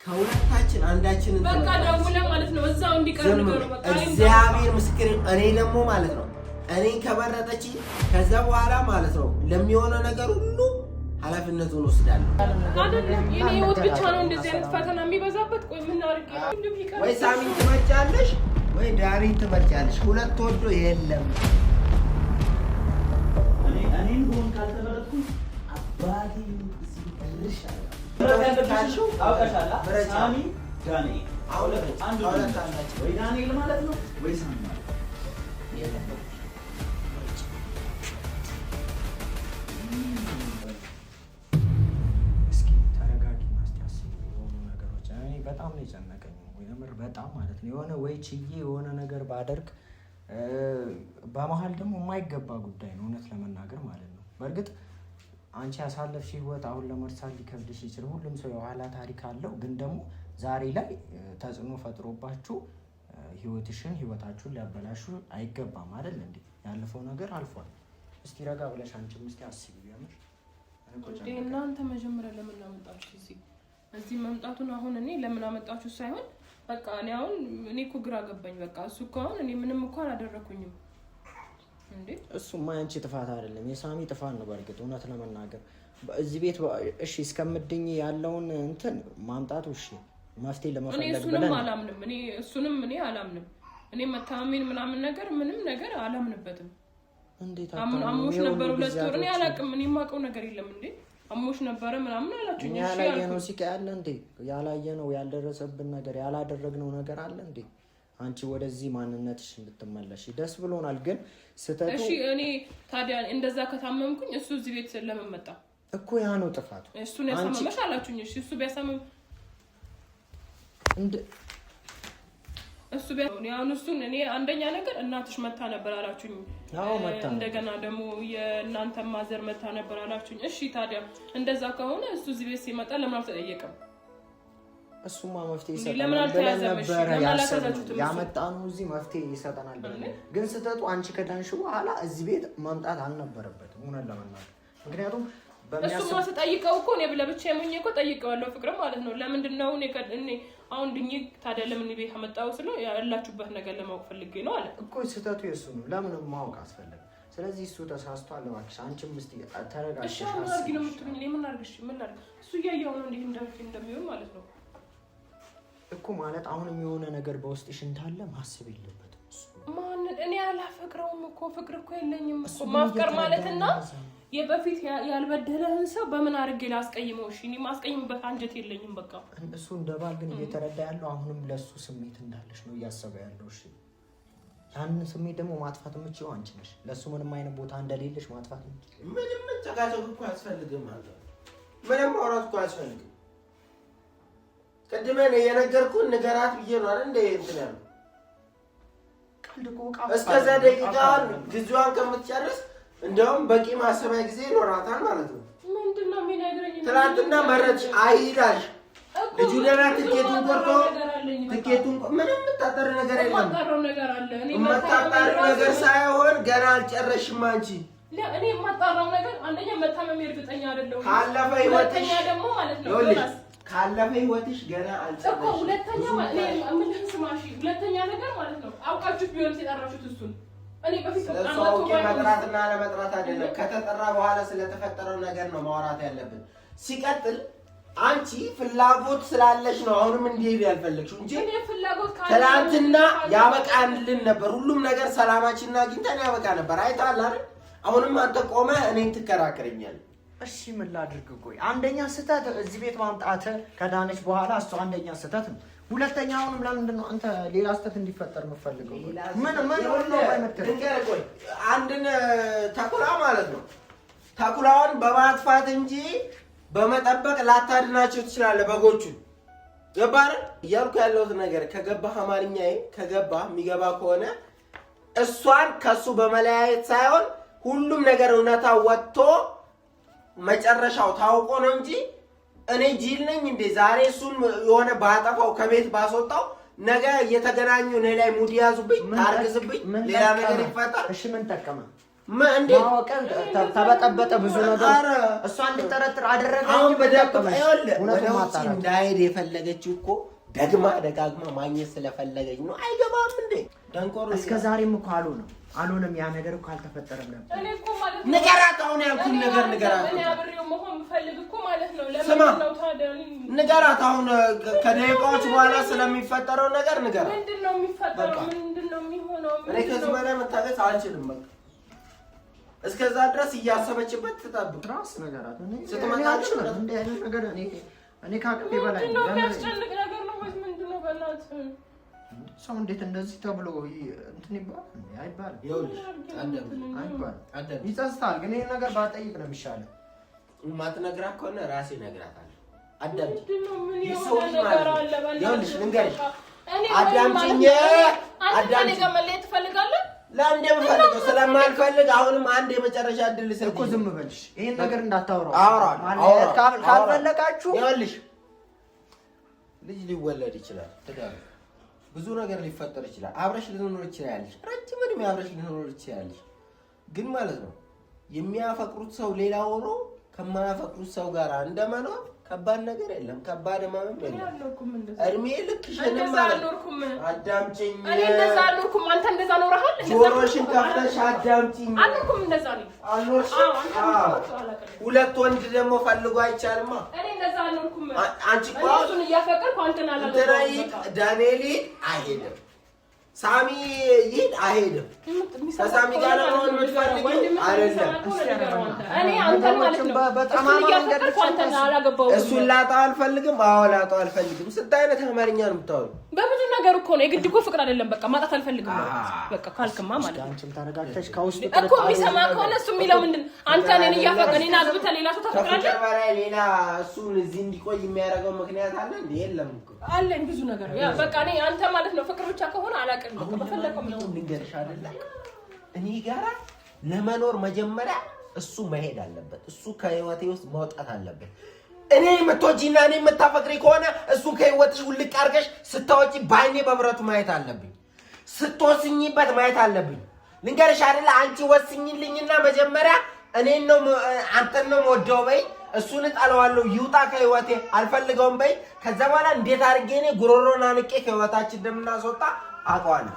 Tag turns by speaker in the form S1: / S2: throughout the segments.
S1: ከሁለታችን አንዳችን
S2: በቃ ደውለ ማለት ነው እዛው እንዲቀር ነገር በቃ
S1: እግዚአብሔር ምስክሬ እኔ ደግሞ ማለት ነው እኔ ከመረጠች ከዛ በኋላ ማለት ነው ለሚሆነው ነገር ሁሉ ኃላፊነቱን ወስዳለሁ
S2: አይደለም የኔ ህይወት ብቻ ነው እንደዚህ አይነት ፈተና የሚበዛበት ቆይ ምን አድርጌ ሁሉም ይቀር
S1: ወይ ሳሚን ትመጫለሽ ወይ ዳሪን ትመጫለሽ ሁለት ወዶ የለም እኔን ሆን ካልተመረጥኩ አባቴ ሲልሻል
S3: ረጋጋሽው አውቀሻላ ሳሚ ዳኒ
S1: አውለት
S3: አንዱ ወይ ዳንኤል ማለት ነው ወይ ሳሚ ማለት
S1: ነው
S4: እስኪ ተረጋጊና አስታስቢ የሆኑ ነገሮች እኔ በጣም ነው የጨነቀኝ ወይምር በጣም ማለት ነው የሆነ ወይ ችዬ የሆነ ነገር ባደርግ በመሃል ደግሞ የማይገባ ጉዳይ ነው እውነት ለመናገር ማለት ነው በእርግጥ አንቺ ያሳለፍሽ ህይወት አሁን ለመርሳት ሊከብድሽ ይችላል ሁሉም ሰው የኋላ ታሪክ አለው ግን ደግሞ ዛሬ ላይ ተጽዕኖ ፈጥሮባችሁ ህይወታችሁን ሊያበላሹ አይገባም አይደል እንዴ ያለፈው ነገር አልፏል እስቲ ረጋ ብለሽ አንቺም እስቲ አስቢ ያምር
S2: እናንተ መጀመሪያ ለምን አመጣችሁ እዚህ መምጣቱን አሁን እኔ ለምን አመጣችሁ ሳይሆን በቃ እኔ እኮ ግራ ገባኝ በቃ እሱ እኮ አሁን እኔ ምንም እኮ አላደረኩኝም እንዴ
S4: እሱማ ያንቺ ጥፋት አይደለም የሳሚ ጥፋት ነው በርግጥ እውነት ለመናገር እዚህ ቤት እሺ እስከምድኝ ያለውን እንትን ማምጣቱ እሺ መፍትሄ ለመፈለግ ብለን
S2: እሱንም አላምንም እኔ መታመን ምናምን ነገር ምንም ነገር አላምንበትም
S4: እንዴት
S2: አሞሽ ነበር ሁለት ወር እኔ አላቅም እኔ የማውቀው ነገር የለም እንዴ አሞሽ ነበር ምናምን አላችሁ
S4: እሺ ያላየነው ሲቃ ያለ እንዴ ያላየነው ያልደረሰብን ነገር ያላደረግነው ነገር አለ እንዴ አንቺ ወደዚህ ማንነትሽ እንድትመለሽ ደስ ብሎናል ግን ስተቱ
S2: እሺ እኔ ታዲያ እንደዛ ከታመምኩኝ እሱ እዚህ ቤት ለመመጣ
S4: እኮ ያ ነው ጥፋቱ
S2: እሱን ያሳመመሽ አላችሁኝ እሺ እሱ ቢያሳመም እሱ ቢያውን እሱን እኔ አንደኛ ነገር እናትሽ መታ ነበር አላችሁኝ
S4: አዎ መታ
S2: እንደገና ደግሞ የእናንተ ማዘር መታ ነበር አላችሁኝ እሺ ታዲያ እንደዛ ከሆነ እሱ እዚህ ቤት ሲመጣ ለምን አልተጠየቀም
S4: እሱማ መፍትሄ ይሰጣናል ብለን ነበር ያመጣነው እዚህ መፍትሄ ይሰጣናል ብለን ግን ስተቱ አንቺ ከዳንሽ በኋላ እዚህ ቤት ማምጣት አልነበረበትም እውነት ለመናገር ምክንያቱም
S2: እሱማ ስጠይቀው እኮ እኔ ለብቻ የሞኝ እኮ ጠይቀዋለሁ ፍቅር ማለት ነው ለምንድን ነው እኔ አሁን ድኝ ታዲያ ለምን ቤት አመጣው ስለው ያላችሁበት ነገር ለማወቅ ፈልጌ ነው አለ
S4: እኮ ስተቱ የሱ ነው ለምን ማወቅ አስፈልግ ስለዚህ እሱ ተሳስቷል እባክሽ አንቺም እስቲ ተረጋግተሽ
S2: እሺ አሁን አርጊ ነው የምትሉኝ እኔ ምን ላድርግሽ ምን ላድርግ እሱ እያየሁ ነው እንደሚሆን ማለት ነው
S4: እኮ ማለት አሁንም የሆነ ነገር በውስጥሽ እንዳለ ማሰብ የለበትም
S2: ማን እኔ አላፈቅረውም እኮ ፍቅር እኮ የለኝም እኮ ማፍቀር ማለትና የበፊት ያልበደለህን ሰው በምን አድርጌ ላስቀይመው እሺ እኔ ማስቀይምበት አንጀት የለኝም በቃ
S4: እሱ እንደባል ግን እየተረዳ ያለው አሁንም ለሱ ስሜት እንዳለሽ ነው እያሰበ ያለው እሺ ያንን ስሜት ደግሞ ማጥፋት የምትችይው አንቺ ነሽ ለሱ ምንም አይነት ቦታ እንደሌለሽ ማጥፋት የምትችይው
S1: ምንም ተጋዘው እኮ አያስፈልግም ማለት ምንም አውራት እኮ አያስፈልግም ቀድመን የነገርኩን ንገራት ብዬ ነው አይደል እንደ እንትን ያለው እስከዛ ደቂቃ ጊዜዋን ከምትጨርስ እንደውም በቂ ማሰቢያ ጊዜ ይኖራታል ማለት ነው
S2: ምንድነው የሚነግረኝ
S1: ትናንትና መረጥሽ አይላሽ ልጁ ለና ትኬቱን ቆርጦ ትኬቱን ምንም ተጣጣረ ነገር የለም
S2: ተጣጣረ ነገር አለ እኔ
S1: መጣጣረ ነገር ሳይሆን ገና አልጨረሽም አንቺ
S2: እኔ የማጣራው ነገር አንደኛ መታመም እርግጠኛ አይደለሁም
S1: ካለፈ ህይወትሽ
S2: ደግሞ ማለት ነው
S1: ካለፈ ህይወትሽ ገና አልጨረሽም
S2: እኮ ሁለተኛ ምን ስማሽ ሁለተኛ ነገር ማለት ነው አውቃችሁ ቢሆን ሲጠራችሁት እሱን እኔ በፊት
S1: መጥራትና ለመጥራት አይደለም ከተጠራ በኋላ ስለተፈጠረው ነገር ነው ማውራት ያለብን ሲቀጥል አንቺ ፍላጎት ስላለሽ ነው አሁንም እንዲሄድ ያልፈለግሽው እንጂ
S2: እኔ ፍላጎት ካለ
S1: ትናንትና ያበቃልን ነበር ሁሉም ነገር ሰላማችንና አግኝተን ያበቃ ነበር አይታል አይደል አሁንም አንተ ቆመ እኔን ትከራከረኛለህ
S4: እሺ ምን ላድርግ ቆይ አንደኛ ስህተት እዚህ ቤት ማምጣት ከዳነች በኋላ እሱ አንደኛ ስህተት ነው ሁለተኛውንም ለምንድን ነው አንተ ሌላ ስህተት እንዲፈጠር የምትፈልገው ምን ነው
S1: ባይመጣ ቆይ አንድን ተኩላ ማለት ነው ተኩላውን በማጥፋት እንጂ በመጠበቅ ላታድናቸው ትችላለህ በጎቹ ገባህ እያልኩ ያለሁት ነገር ከገባህ አማርኛዬ ከገባህ የሚገባ ከሆነ እሷን ከሱ በመለያየት ሳይሆን ሁሉም ነገር እውነታ ወጥቶ መጨረሻው ታውቆ ነው እንጂ እኔ ጂል ነኝ እንዴ ዛሬ እሱን የሆነ ባጠፋው ከቤት ባስወጣው ነገ እየተገናኙ እኔ ላይ ሙድ ያዙብኝ ታርግዝብኝ ሌላ ነገር ይፈጠር
S4: እሺ ምን ተቀመ
S1: እንዴ
S4: ማወቀን ተበጠበጠ ብዙ ነገር እሷ እንድጠረጥር አደረገ።
S1: አሁን ወደ ውጭ እንዳይሄድ የፈለገችው እኮ ደግማ ደጋግማ ማግኘት ስለፈለገች ነው። አይገባም እንዴ ደንቆሮ።
S4: እስከ ዛሬም እኮ አልሆነም ያ ነገር እኮ አልተፈጠረም ነበር።
S2: እኔ እኮ ማለት
S1: ነው ንገራት፣ አሁን ያልኩት ነገር ንገራት።
S2: እኔ አብሬው መሆን ፈልግ እኮ ማለት ነው።
S1: ለምን
S2: ነው ታዲያ
S1: ንገራት። አሁን ከደቂቃዎች በኋላ ስለሚፈጠረው ነገር ንገራት።
S2: ምንድነው የሚፈጠረው? ምንድነው የሚሆነው?
S1: እኔ ከዚህ በላይ መታገስ አልችልም። በቃ እስከዛ ድረስ እያሰበችበት ትጠብቅ።
S4: ራስ ነገራት
S1: ስትመጣች
S4: እንደ አይነት ነገር እኔ ካቅም ይበላል
S2: ነው የሚያስጨንቅ ነገር ነው ወይስ ምንድነው? በእናትህ
S4: ሰው እንዴት እንደዚህ ተብሎ እንትን ይባላል? አይባልም።
S1: ይኸውልሽ
S4: አይባልም። ይጸጽታል። ግን ይሄን ነገር ባጠይቅ ነው የሚሻለው።
S1: የማትነግራት ከሆነ ራሴ እነግራታለሁ። አዳምጪኝ።
S2: የሆነ ነገር አለ።
S1: ይኸውልሽ ልንገርሽ፣ አዳምጪኝ።
S2: አዳምጪኝ። መለየት ትፈልጋለህ?
S1: ለምን እንደምፈልገው ስለማልፈልግ አሁንም አንድ የመጨረሻ እድል ልሰጥ
S4: እኮ። ዝም በልሽ። ይሄን ነገር እንዳታወራው።
S1: ማለት
S4: ካልፈለጋችሁ
S1: ይኸውልሽ ልጅ ሊወለድ ይችላል። ትዳር ብዙ ነገር ሊፈጠር ይችላል። አብረሽ ልትኖር ይችላልሽ። ረጅም ዕድሜ አብረሽ ልትኖር ይችላልሽ። ግን ማለት ነው የሚያፈቅሩት ሰው ሌላ ሆኖ ከማያፈቅሩት ሰው ጋር እንደመኖር ከባድ ነገር የለም። ከባድ ማመም የለም። እድሜ ልክሽን ማለት አዳምጪኝ።
S2: እኔ እንደዛ አልኖርኩም። አንተ እንደዛ ኖረሃል።
S1: ጆሮሽን ከፍተሽ አዳምጪኝ።
S2: አልኖርኩም። እንደዛ ነው
S1: አልኖርሽም። ሁለት ወንድ ደግሞ ፈልጎ አይቻልማ።
S2: እኔ እንደዛ አልኖርኩም።
S1: አንቺ እኮ
S2: እሱን እያፈቀርኩ አንተን አላገባሁም።
S1: ዳንኤል አይሄድም፣ ሳሚ ይሄድ አይሄድም። ከሳሚ ጋር ነው የምትፈልጊው አይደለም?
S2: እኔ አንተን ማለት ነው እሱን እያፈቀርኩ አንተን አላገባሁም።
S1: እሱን ላጣው አልፈልግም። አዎ ላጣው አልፈልግም። ስንት አይነት አማርኛ ነው የምታወሪው?
S2: በብዙ ነገር እኮ ነው። የግድ እኮ ፍቅር አይደለም። በቃ ማጣት አልፈልግም ነው በቃ ካልክማ ማለት ነው።
S4: አንቺም ተረጋግተሽ ከውስጥ
S2: እኮ የሚሰማ ከሆነ እሱ የሚለው ምንድን አንተ እኔን እያፈቀ እኔን አግብተህ ሌላ ሰው ታፈቅራለህ?
S1: በላይ ሌላ እሱን እዚህ እንዲቆይ የሚያደርገው ምክንያት አለ እንዴ? የለም እኮ
S2: አለኝ ብዙ ነገር። ያ በቃ እኔ አንተ ማለት ነው ፍቅር ብቻ ከሆነ አላውቅም። በቃ በፈለከው ምን
S1: ልንገርሽ አይደለ? እኔ ጋራ ለመኖር መጀመሪያ እሱ መሄድ አለበት። እሱ ከህይወቴ ውስጥ መውጣት አለበት። እኔ የምትወጂና እኔ የምታፈቅሪ ከሆነ እሱ ከህይወትሽ ውልቅ አድርገሽ ስታወጪ በአይኔ በብረቱ ማየት አለብኝ። ስትወስኝበት ማየት አለብኝ። ልንገርሽ አይደለ? አንቺ ወስኝልኝና መጀመሪያ እኔን ነው አንተን ነው የምወደው በይ። እሱን እጠለዋለሁ፣ ይውጣ ከህይወቴ አልፈልገውም በይ። ከዛ በኋላ እንዴት አድርጌ እኔ ጉሮሮን አንቄ ከህይወታችን እንደምናስወጣ አውቀዋለሁ።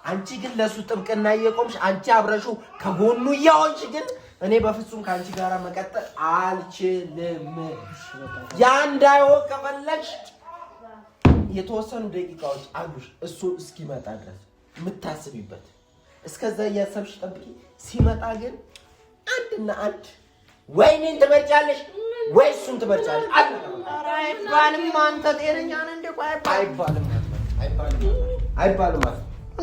S1: አንቺ ግን ለሱ ጥብቅና እየቆምሽ አንቺ አብረሹ ከጎኑ እያሆንሽ ግን እኔ በፍጹም ከአንቺ ጋር መቀጠል አልችልም። ያ እንዳይሆን ከፈለግሽ የተወሰኑ ደቂቃዎች አሉሽ፣ እሱ እስኪመጣ ድረስ የምታስቢበት። እስከዛ እያሰብሽ ጠብቂ። ሲመጣ ግን አንድና አንድ ወይ እኔን ትመርጫለሽ ወይ እሱን ትመርጫለሽ።
S4: አይባልም። አንተ ጤነኛ ነህ እንዴ?
S1: አይባልም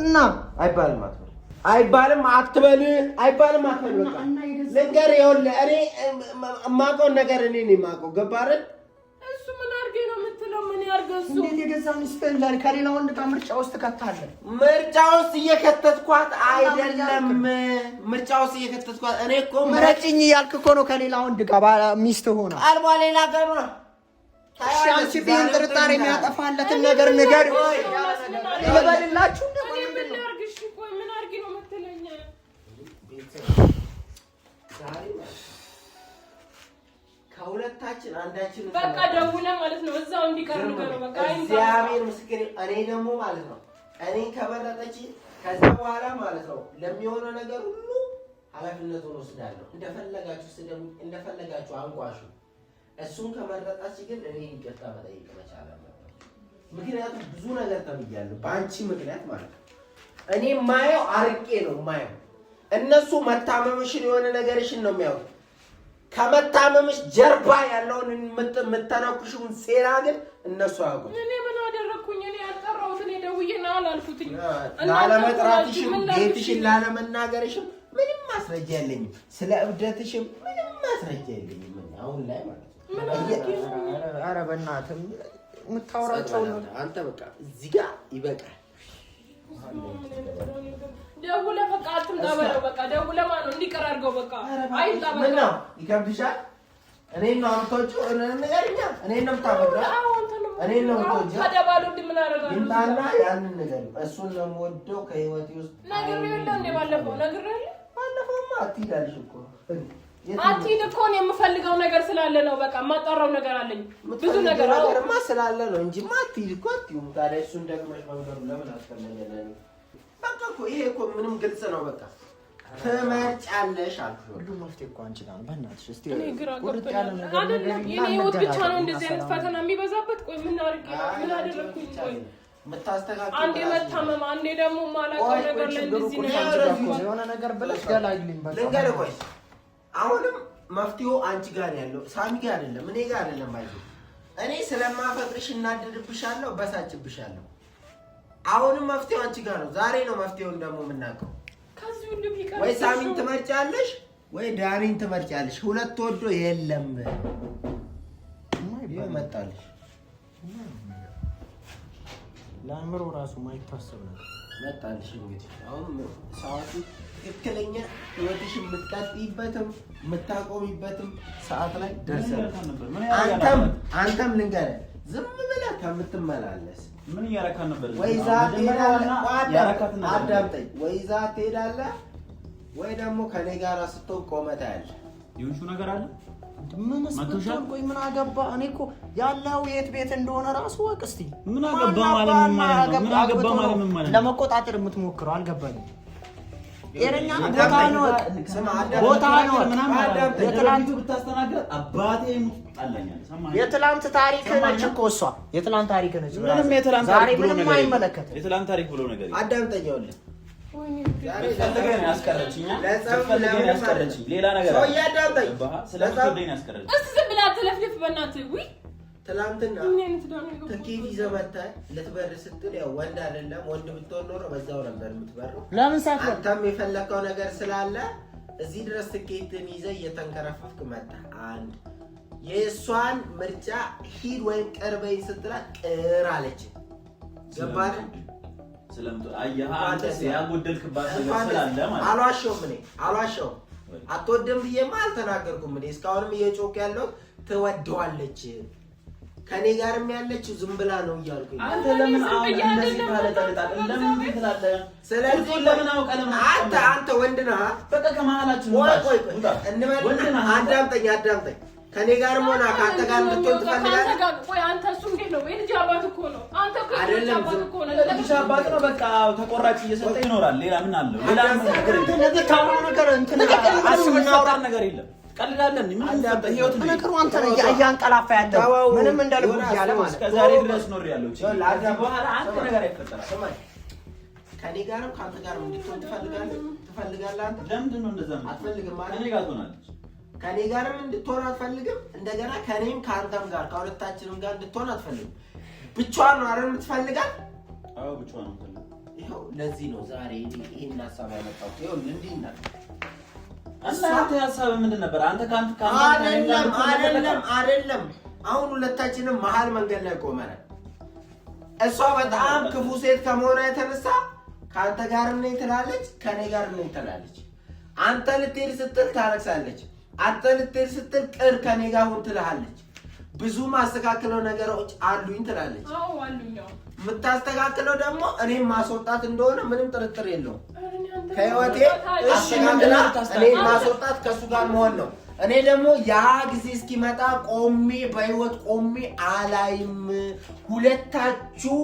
S1: እና አይባልም አትበል። አይባልም አትበል። በቃ ልንገርህ፣ ይኸውልህ እኔ የማውቀውን ነገር እኔ ነኝ የማውቀው። ገባህ አይደል?
S2: እሱ ምን አድርጌ ነው የምትለው? ምን ያድርገው እሱ?
S4: እንዴት የገዛ ሚስትህን ከሌላ ወንድ ጋር ምርጫ ውስጥ ትከታለህ?
S1: ምርጫ ውስጥ እየከተትኳት አይደለም። ምርጫ ውስጥ እየከተትኳት እኔ እኮ
S4: ምረጭኝ እያልክ እኮ ነው። ከሌላ ወንድ ጋር ሚስት ሆና
S1: አልባ ሌላ ጋር ነው።
S4: አንቺ ቢሆን ጥርጣሬ የሚያጠፋለትን ነገር ንገሪው። ይበልላችሁ
S1: ከሁለታችን አንዳችን
S2: በቃ ደውለህ ማለት ነው እዛው እንዲቀር ነው። በቃ
S1: እግዚአብሔር ምስክሬ። እኔ ደግሞ ማለት ነው እኔን ከመረጠች ከዛ በኋላ ማለት ነው ለሚሆነው ነገር ሁሉ ኃላፊነቱን ወስዳለሁ። እንደፈለጋችሁ ስደሙ፣ እንደፈለጋችሁ አንቋሹ። እሱን ከመረጣች ግን እኔ ይቅርታ መጠየቅ መቻል አለበት። ምክንያቱም ብዙ ነገር ተብያለሁ በአንቺ ምክንያት ማለት ነው። እኔ ማየው አርቄ ነው ማየው። እነሱ መታመምሽን የሆነ ነገርሽን ነው የሚያዩት። ከመታመምሽ ጀርባ ያለውን የምትተነኩሽውን ሴራ ግን እነሱ አያውቁም።
S2: እኔ ምን አደረኩኝ? እኔ ያልጠራሁት እኔ ደውዬ ነው አላልኩትኝ።
S1: ላለመጥራትሽም ቤትሽን ላለመናገርሽም ምንም ማስረጃ የለኝም። ስለ እብደትሽም ምንም ማስረጃ የለኝም አሁን ላይ ማለት ነው።
S4: ኧረ በእናትህ የምታወራቸው
S1: አንተ በቃ እዚህ ጋር ይበቃል።
S2: ደውለህ በቃ አትምጣ በለው። በቃ ደውለህ ማነው እንዲቀር አድርገው። በቃ አይምጣ በቃ።
S1: ምን ነው ይከብድሻል? እኔን ነው የምትወጪው? ንገሪኛ። እኔን ነው የምታፈቅረው? እኔን ነው የምትወጪው?
S2: ተደባሉ ምን አደርጋለሁ?
S1: ይምጣና ያንን ነገር እሱን ነው የምወደው ከህይወቴ ውስጥ
S2: ነግሬው የለ እንደ ባለፈው ነግሬው የለ
S1: አትይዳልሽ እኮ
S2: አትይድ እኮ ነው የምፈልገው ነገር ስላለ ነው። በቃ የማጣራው ነገር አለኝ ብዙ ነገር
S1: ነገርማ ስላለ ነው እንጂ አትይድ እኮ አትይም። ታዲያ እሱን ደግመሽ መንገዱ ለምን አስፈለገ? በቃ እኮ ይሄ እኮ ምንም ግልጽ ነው። በቃ ትመርጫለሽ አልኩሽ።
S4: ሁሉም መፍትሄ እኮ አንቺ ጋር ነው። በእናትሽ እስቲ
S2: እኔ ግራ ገብቶኛል። አይደለም የኔ ህይወት ብቻ ነው እንደዚህ አይነት ፈተና የሚበዛበት። ቆይ ምን አደረኩኝ? ቆይ
S1: የምታስተካክል
S2: አንዴ መታመም አንዴ ደግሞ ማላውቀው ነገር ላይ እንደዚህ ነው
S4: የሆነ ነገር ብለሽ ገላግልኝ። በቃ
S1: ልንገርህ። ቆይ አሁንም መፍትሄው አንቺ ጋር ያለው ሳሚ ጋር አይደለም፣ እኔ ጋር አይደለም። እኔ ስለማፈቅርሽ እናድድብሻለሁ፣ በሳጭብሻለሁ። አሁንም መፍትሄው አንቺ ጋር ነው። ዛሬ ነው መፍትሄውን ደግሞ የምናውቀው። ወይ ሳሚን ትመርጫለሽ ወይ ዳኒን ትመርጫለሽ። ሁለት ወዶ የለም ይመጣልሽ።
S4: ለአእምሮ ራሱ ማይታሰብ ነው
S1: መጣልሽ። እንግዲህ አሁን ሰዓቱ ትክክለኛ ህይወትሽ የምትቀጥይበትም የምታቆሚበትም ሰዓት ላይ ደርሰናል። አንተም ልንገርህ ዝም ብለህ ከምትመላለስ
S3: ምን እያረካን ነበር?
S1: ወይ ዛት ትሄዳለህ፣ አዳምጠኝ። ወይ ዛት ትሄዳለህ ወይ ደግሞ ከኔ ጋር ስትሆን ቆመህ ታያለህ።
S3: ይሁንሹ ነገር አለ።
S4: ምን አስበሻል? ቆይ ምን አገባ? እኔ እኮ ያለው የት ቤት እንደሆነ ራሱ ወቅ እስቲ
S3: ምን አገባ ማለት ምን ማለት ነው? ምን አገባ ማለት ምን ማለት ነው?
S4: ለመቆጣጠር የምትሞክረው አልገባኝም። ኤረኛ ቦታ ነው ቦታ ነው ምናምን የትላንቱ
S3: ብታስተናግድ አባቴ ሙጣላኛል። ሰማኝ።
S4: የትላንት ታሪክ ነች እኮ እሷ የትላንት ታሪክ ነች።
S3: ምንም የትላንት
S4: ዛሬ
S3: ታሪክ ብሎ
S4: ምንም
S3: ነገር
S4: አይመለከትም።
S3: የትላንት ታሪክ ብሎ ነገር
S1: አዳምጠኛውልህ።
S3: ስለተገኘ ያስቀረችኝ ስለተገኘ ያስቀረችኝ ሌላ ነገር
S1: ሰው ያዳምጠኝ።
S3: ስለተገኘ ያስቀረችኝ
S2: እስቲ ዝም ብላ አትለፍልፍ በእናትህ። ውይ
S1: ትላንትና ትኬት ይዘህ መተህ ልትበር ስትል ያው ወንድ አይደለም ወንድ ብትሆን ኖሮ በዛው ነበር የምትበረው።
S4: ለምን ሳትበር
S1: አንተም የፈለከው ነገር ስላለ እዚህ ድረስ ትኬትን ይዘህ እየተንከረፈፍክ መጣህ። አንድ የእሷን ምርጫ ሂድ ወይም ቀርበኝ ስትላት ቅር አለች። ገባህ?
S3: ስለምት አየህ አንተ ያጎደልክባት ነገር ስላለ ማለት
S1: አልዋሸሁም። እኔ አልዋሸሁም። አትወድም ብዬማ አልተናገርኩም። እኔ እስካሁንም እየጮክ ያለው ትወደዋለች ከኔ ጋርም ያለችው ዝም ብላ ነው እያልኩኝ።
S3: አንተ ለምን አሁን እንደዚህ ታለጣጣ? ለምን ትላለህ?
S1: ስለዚህ
S3: ለምን አውቀህ
S1: አንተ ወንድ ነህ።
S3: በቃ ከመሀላችን
S1: ቆይ እንበል። አዳምጠኝ። ከኔ ጋርም ሆነ ከአንተ ጋር እንድትሆን ትፈልጋለህ?
S2: ቆይ አንተ እሱ እንዴት ነው? የልጅ አባት እኮ ነው። አንተ እኮ የልጅ አባት እኮ ነው።
S3: ልጅ አባት ነው። በቃ ተቆራጭ እየሰጠ ይኖራል። ሌላ ምን አለው? ሌላ ነገር
S4: እንትን
S3: አስብናውራ ነገር የለም። ቀልዳለን ምን አንተ ህይወት ነው
S4: ነገሩ። አንተ ነው ያንቀላፋ ያለው ምንም እንዳልኩ ያለ ማለት
S3: ከዛሬ ድረስ ኖር ያለው እቺ በኋላ አንተ ነገር አይፈጠራም።
S1: ሰማይ ከኔ ጋርም ካንተ ጋርም እንድትሆን ትፈልጋለህ አንተ።
S3: ለምንድን ነው እንደዛ?
S1: አትፈልግም ማለት
S3: ከኔ ጋር ትሆናለች።
S1: ከኔ ጋርም እንድትሆን አትፈልግም። እንደገና ከኔም ካንተም ጋር ከሁለታችንም ጋር እንድትሆን አትፈልግም። ብቻዋን ነው አይደል የምትፈልጋት?
S3: አዎ ብቻዋን ነው የምትፈልገው።
S1: ይኸው ለዚህ ነው ዛሬ ይሄን ሐሳብ ያመጣሁት። ይኸው እንዲህ እና
S3: አንተ ሐሳብ ምንድን ነበር? አንተ ካንተ
S1: አይደለም። አሁን ሁለታችንም መሀል መንገድ ላይ ቆመናል። እሷ በጣም ክፉ ሴት ከመሆኗ የተነሳ ካንተ ጋርም ነኝ ትላለች፣ ከኔ ጋርም ነኝ ትላለች። አንተ ልትሄድ ስትል ታለቅሳለች። አንተ ልትሄድ ስትል ቅር ከኔ ጋር ሁን ትልሃለች። ብዙ ማስተካከለው ነገሮች አሉኝ ትላለች።
S2: አዎ አሉኝ።
S1: የምታስተካክለው ደግሞ እኔም ማስወጣት እንደሆነ ምንም ጥርጥር የለውም። ከህይወቴ እኔ ማስወጣት ከሱ ጋር መሆን ነው። እኔ ደግሞ ያ ጊዜ እስኪመጣ በህይወት ቆሜ አላይም። ሁለታችሁ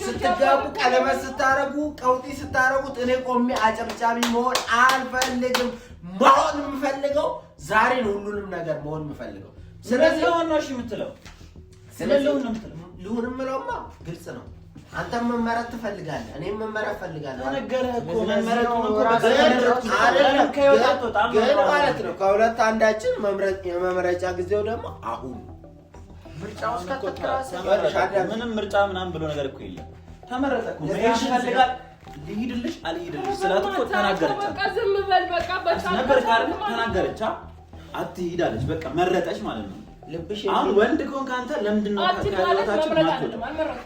S1: ስትጋቡ ቀለበት ስታረጉ ቀውጢ ስታረጉት እኔ ቆሜ አጨብጫቢ መሆን አልፈልግም። መሆን የምፈልገው ዛሬ ነው። ሁሉንም ነገር መሆን የምፈልገው
S3: ስለዚህ ነው እሺ የምትለው። ስለዚህ ነው የምትለው።
S1: ልሁን የምለውማ ግልጽ ነው። አንተም መመረጥ ትፈልጋለህ፣ እኔም መመረጥ ፈልጋለሁ።
S3: ነገርህ እኮ መመረጡን እኮ
S1: አይደለም ግን ማለት ነው ከሁለት አንዳችን የመመረጫ ጊዜው ደግሞ አሁን
S4: ምርጫው እስከተከራሰ
S3: ምንም ምርጫ ምናምን ብሎ ነገር እኮ የለም። ተመረጠ እኮ መሄድ ይፈልጋል። ልሂድልሽ አልሂድልሽ ስላት እኮ ተናገረች።
S2: በቃ ዝም በል በቃ
S3: ነበር ካር ተናገረች። አትሂድ አለች። በቃ መረጠች ማለት ነው። አሁን ወንድ ከሆንክ አንተ ለምንድን ነው ከህይወታችን ማትወጣው?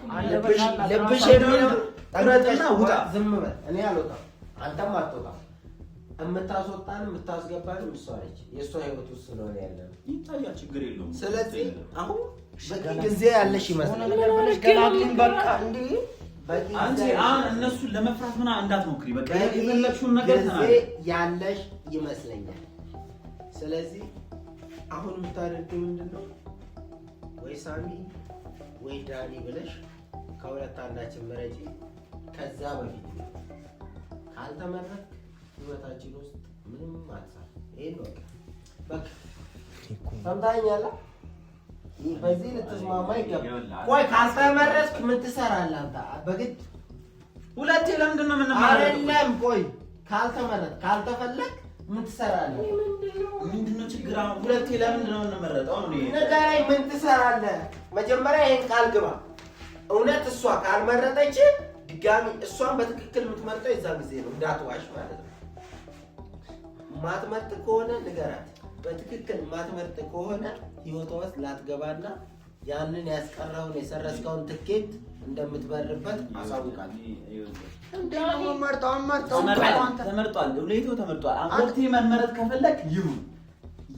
S1: ልብሽ የሚለው ጥረትና ውጣ። ዝም በል። እኔ አልወጣም፣ አንተም አትወጣም። የምታስወጣን የምታስገባን እሷ ነች። የእሷ ህይወት ውስጥ ስለሆነ ያለ
S3: ይታያል። ችግር የለውም።
S1: ስለዚህ አሁን በቂ ጊዜ ያለሽ ይመስላል።
S4: ነገር ብለሽ ገላግኝ በቃ እንዴ
S3: አንቺ አሁን እነሱን ለመፍራት ምናምን እንዳትሞክሪ። በቃ የፈለግሽውን ነገር ተናገሪ
S1: ያለሽ ይመስለኛል። ስለዚህ አሁን የምታደርጊው ምንድነው? ወይ ሳሚ ወይ ዳኒ ብለሽ ከሁለት አንዳችን ምረጪ። ከዛ በፊት ካልተመረጥክ ህይወታችን ውስጥ ምንም አትሰራም። ይሄን በቃ ሰምታኛለህ? በዚህ ልትስማማ ይገባል። ቆይ ካልተመረጥክ ምን ትሰራለህ አንተ? በግድ
S3: ሁለቴ ለምንድን ነው የምንመረጠው?
S1: አይደለም ቆይ ካልተመረጥክ ካልተፈለክ ምን ትሰራለህ?
S3: ምንድነው ችግር? አሁን ሁለቴ ለምንድን ነው የምንመረጠው?
S1: ንገረኝ፣ ምን ትሰራለህ? መጀመሪያ ይሄን ቃል ግባ። እውነት እሷ ካልመረጠች ድጋሚ እሷን በትክክል የምትመርጠው የዛን ጊዜ ነው። እንዳትዋሽ ማለት ነው። ማትመርጥ ከሆነ ንገራት። በትክክል ማትመርጥ ከሆነ ህይወቷ ውስጥ ላትገባና ያንን ያስቀረውን የሰረስከውን ትኬት እንደምትበርበት አሳውቃለሁ።
S3: እንደው ተመርጧል። ሁለቴው ተመርጧል። ሁለቴ መመረጥ ከፈለክ ይሁን።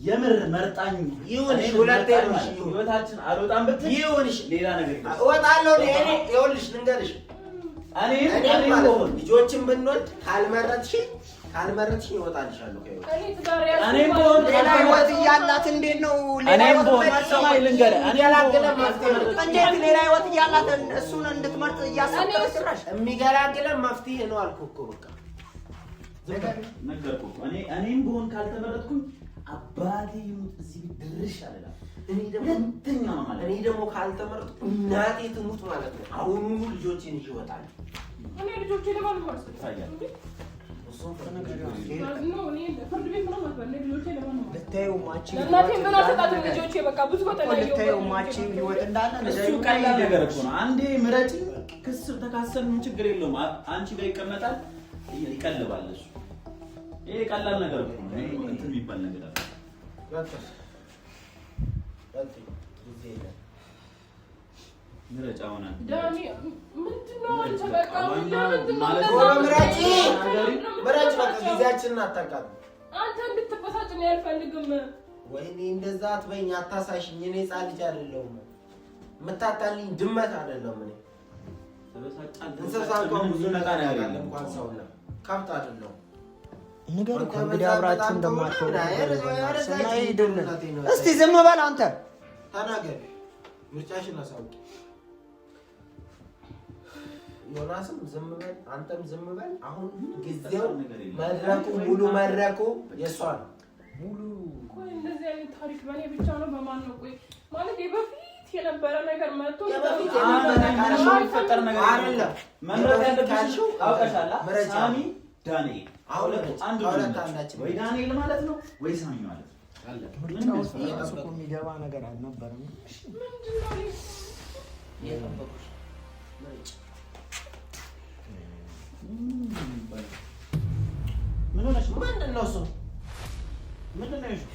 S3: የምር መርጣኝ
S1: ይሁን። ሁለቴ ነው
S3: ህይወታችን አልወጣም ብትል
S1: ይሁን።
S3: ሌላ ነገር
S1: እወጣለሁ። እኔ ይኸውልሽ ልንገርሽ፣ እኔ ልጆችን ብንወድ ካልመረጥሽ ይወጣልሻለሁ ከይወጣ
S3: እኔም ቦን
S4: ሌላ ህይወት እያላት እንዴት ነው
S3: ሌላ ህይወት ማሰማይ ልንገር
S4: እንዴት ሌላ ህይወት እያላት እሱን እንድትመርጥ እያሰብከው ጭራሽ
S1: የሚገላግለን መፍትሄ ነው አልኩህ እኮ። በቃ
S3: ነገርኩህ እኮ እኔም ቦን ካልተመረጥኩኝ አባቴ ይሙት እዚህ ድርሽ አለላ እኔ ደግሞ ካልተመረጥኩ እናቴ ትሙት ማለት ነው። አሁኑኑ ልጆቼን ይወጣል።
S2: እኔ ልጆቼ ለማን ማርስ ታያለህ?
S3: ቀላል ነገር እኮ ነው። አንዴ ምረጪ፣ ክስ ተካሰን ምን ችግር የለውም። አንቺ ጋር ይቀመጣል፣ ይቀልባል። እሱ ይሄ ቀላል ነገር እኮ ነው። እንትን የሚባል ነገር አለ። ምረጫ ሆነ
S2: ዳኒ ምንድነው? አንተ በቃ
S1: ምረጭ በቃ ጊዜያችንን አታቃጥል።
S2: አንተ እንድትበሳጭ ነው ያልፈልግም።
S1: ወይኔ እንደዛ አትበይኝ፣ አታሳሽኝ። እኔ ሕፃን ልጅ አይደለሁም፣ የምታጣልኝ ድመት አይደለሁም። እኔ እንስሳ እንኳን ብዙ ነገር ያደርጋል እንኳን ሰው ነው፣ ከብት አይደለሁም።
S4: ነገር እንግዲህ አብራችሁ እንደማትሆኑ እስቲ ዝም በል አንተ።
S1: ተናገር፣ ምርጫሽን አሳውቂ። ዮናስም ዝም በል፣ አንተም ዝም በል። አሁን ጊዜው መድረኩ ሙሉ መድረኩ የሷ ነው።
S2: ሙሉ ቆይ እንደዚህ አይነት ታሪክ በእኔ ብቻ ነው? በማን ነው? ቆይ ማለት የበፊት የነበረ ነገር መጥቶ
S3: የሚፈጠር ነገር አይደለም። መምረጥ ያለብሽ አውቀሻላ። ሳሚ ዳንኤል፣ አሁን አንዱ ወይ ዳንኤል ማለት ነው ወይ ሳሚ ማለት ነው። አለ ምንም
S4: የሚገባ ነገር አልነበረም።
S2: ምንድነው
S1: የጠበቁሽ? ምርጭ
S3: ምን ሆነሽ?
S1: ምንድን ነው እሱ?
S3: ምንድን ነው እሱ?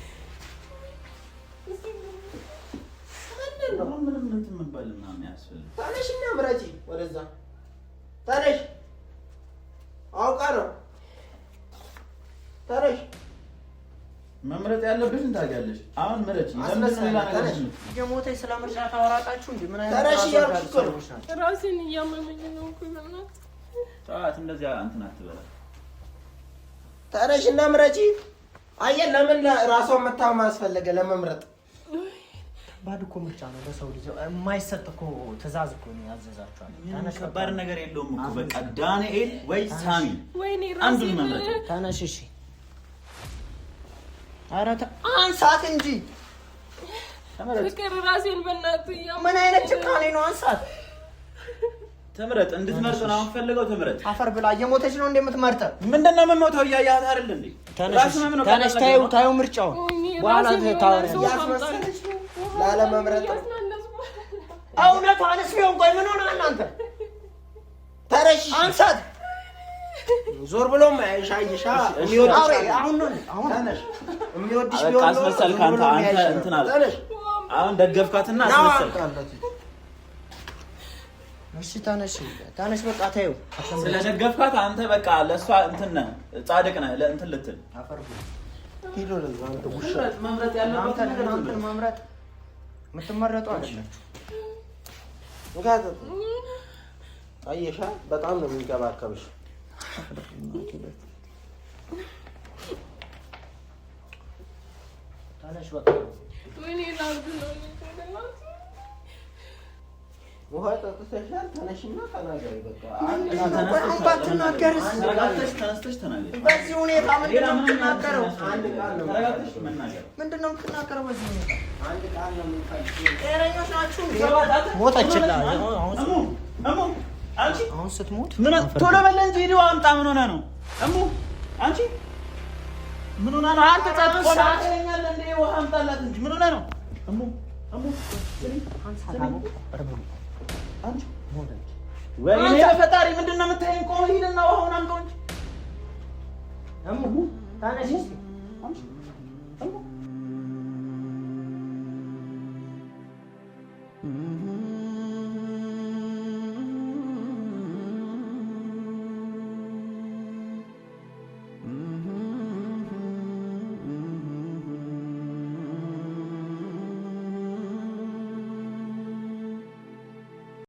S1: ምንድን ነው?
S3: ምንም እንትን መባል ምናምን ያስፈልግ።
S1: ተነሽና ምረጪ። ወደዛ ተነሽ። አውቃ ነው። ተነሽ።
S3: መምረጥ ያለብሽን ታውቂያለሽ። አሁን ምረጪ።
S4: የሞተች ስለ ምርጫ ታወራጣችሁ እንዴ? ምን አይነት
S1: ተነሽ እያልኩሽ እኮ ነው።
S2: ራሴን እያመመኝ ነው እኮ በእናትህ።
S3: ሰዓት እንደዚያ እንትን አትበላ።
S1: ተነሽና ምረጪ። አየህ ለምን ራሷን መታመም አስፈለገ? ለመምረጥ
S4: ባድ እኮ ምርጫ ነው። ለሰው ልጅ የማይሰጥ እኮ ትዕዛዝ እኮ ነው ያዘዛችኋል።
S3: ተነሽ። ከባድ ነገር የለውም እኮ በቃ ዳንኤል ወይ ሳሚ አንዱን መምረጥ።
S4: ተነሽ። እሺ ኧረ አንሳት እንጂ
S2: ፍቅር ራሴን በእናትህ
S4: ምን አይነት ጭካኔ ነው? አንሳት።
S3: ትምረጥ። እንድትመርጥ ነው ፈልገው። ትምረጥ።
S4: አፈር ብላ እየሞተች ነው እንደምትመርጠው።
S3: ምንድነው የምሞተው? እያያት አይደል እንዴ?
S4: ተነሽ። ታዩ ምርጫውን በኋላ
S1: ያስመሰለች ላለመምረጥ
S4: እውነቷንስ ቢሆን ቆይ ምን ሆነሃል አንተ?
S1: ተነሽ።
S4: አንሳት።
S1: ዞር ብሎ ማይሻ አይሻ የሚወድሽ አሁን ተነሽ። የሚወድሽ ቢሆን
S3: አስመሰልክ አንተ እንትን አለ። አሁን ደገፍካትና አስመሰልክ።
S4: እሺ ተነሽ በቃ ታዩ።
S3: ስለደገፍካት አንተ በቃ ለሷ እንትን ነህ፣ ጻድቅ ነህ ለእንትን ልትል
S1: አፈርኩ ሄዶ ለዛ አንተ ውሻ
S3: መምረጥ ያለበት ነገር
S4: አንተ መምረጥ የምትመረጡ አይደላችሁ።
S1: አየሻ በጣም ነው የሚንከባከብሽ። ታነሽ በቃ
S2: ወይኔ ላንዱ ነው
S1: ውሃ ጠጥተሻል? ተነሽና ተናገሪ። በቃ
S3: ተነስተሽ ተናገሪ።
S4: በዚህ ሁኔታ ምንድን ነው የምትናገረው?
S1: አንድ ቃል ነው
S3: ተረጋግተሽ መናገር።
S4: ምንድን ነው የምትናገረው? በዚህ ሁኔታ
S1: አንድ ቃል ነው የምትናገረው።
S4: ጤነኞች ናችሁ? ሞተችላ። አሁን ስትሞት
S3: ምን ቶሎ በለ እንጂ ሂድ አምጣ። ምን ሆነ ነው እሙ? አንቺ ምን ሆነ ነው? አንተ ጻድቆ ናኛለ እንደ ውሃ አምጣላት እንጂ ምን ሆነ ነው እሙ? አንቺ ሞተች። ወይኔ ፈጣሪ ምንድን ነው የምታየኝ? ቆይ ሂድና ውሃውን አምጣው እንጂ እሙ ታነሽ እስኪ አንቺ እሙ